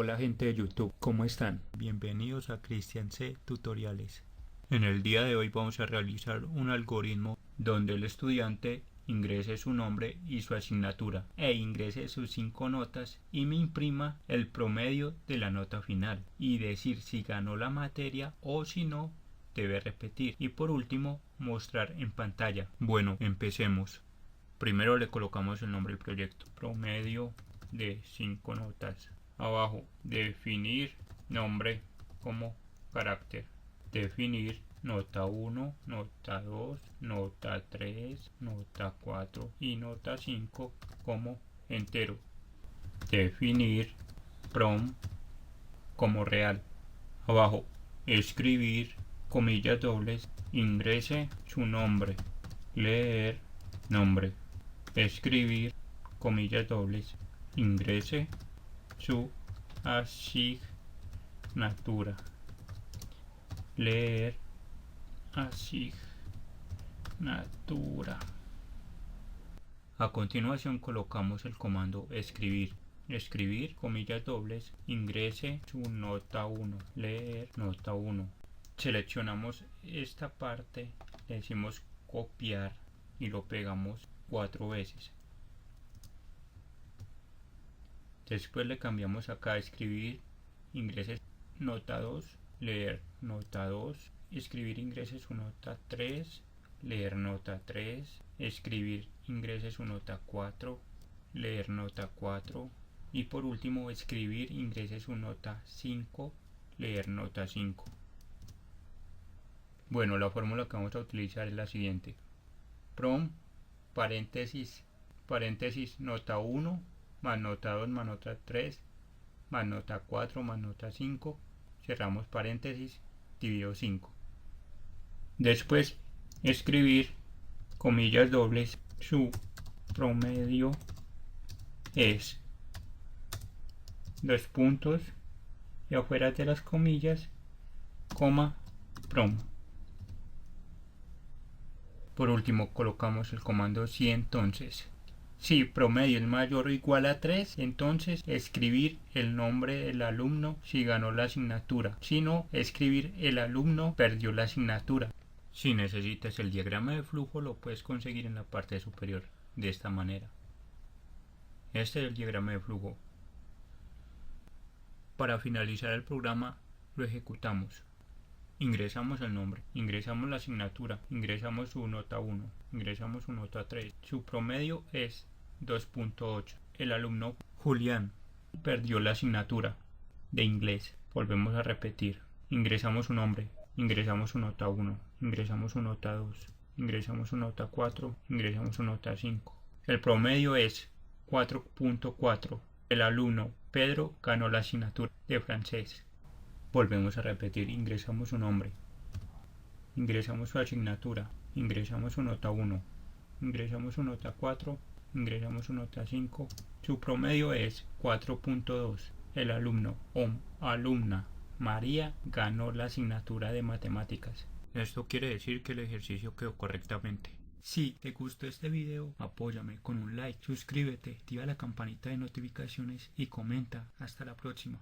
Hola gente de YouTube, ¿cómo están? Bienvenidos a Cristian C Tutoriales. En el día de hoy vamos a realizar un algoritmo donde el estudiante ingrese su nombre y su asignatura e ingrese sus 5 notas y me imprima el promedio de la nota final y decir si ganó la materia o si no debe repetir y por último mostrar en pantalla. Bueno, empecemos. Primero le colocamos el nombre del proyecto, promedio de 5 notas. Abajo, definir nombre como carácter. Definir nota 1, nota 2, nota 3, nota 4 y nota 5 como entero. Definir prom como real. Abajo, escribir comillas dobles, ingrese su nombre, leer nombre, escribir comillas dobles, ingrese su asignatura, leer asignatura. A continuación colocamos el comando escribir. Escribir, comillas dobles, ingrese su nota 1, leer nota 1. Seleccionamos esta parte, le decimos copiar y lo pegamos 4 veces. Después le cambiamos acá a escribir, ingrese nota 2, leer nota 2, escribir ingrese su nota 3, leer nota 3, escribir ingrese su nota 4, leer nota 4 y por último escribir ingrese su nota 5, leer nota 5. Bueno, la fórmula que vamos a utilizar es la siguiente: prom, paréntesis, nota 1 más nota 2 más nota 3 más nota 4 más nota 5, cerramos paréntesis, dividido 5. Después escribir comillas dobles, su promedio es, dos puntos y afuera de las comillas, coma, prom. Por último colocamos el comando si entonces. Si promedio es mayor o igual a 3, entonces escribir el nombre del alumno si ganó la asignatura. Si no, escribir el alumno perdió la asignatura. Si necesitas el diagrama de flujo, lo puedes conseguir en la parte superior, de esta manera. Este es el diagrama de flujo. Para finalizar el programa, lo ejecutamos. Ingresamos el nombre, ingresamos la asignatura, ingresamos su nota 1, ingresamos su nota 3. Su promedio es 2.8. El alumno Julián perdió la asignatura de inglés. Volvemos a repetir. Ingresamos su nombre, ingresamos su nota 1, ingresamos su nota 2, ingresamos su nota 4, ingresamos su nota 5. El promedio es 4.4. El alumno Pedro ganó la asignatura de francés. Volvemos a repetir, ingresamos su nombre, ingresamos su asignatura, ingresamos su nota 1, ingresamos su nota 4, ingresamos su nota 5, su promedio es 4.2. El alumno o alumna María ganó la asignatura de matemáticas. Esto quiere decir que el ejercicio quedó correctamente. Si te gustó este video, apóyame con un like, suscríbete, activa la campanita de notificaciones y comenta. Hasta la próxima.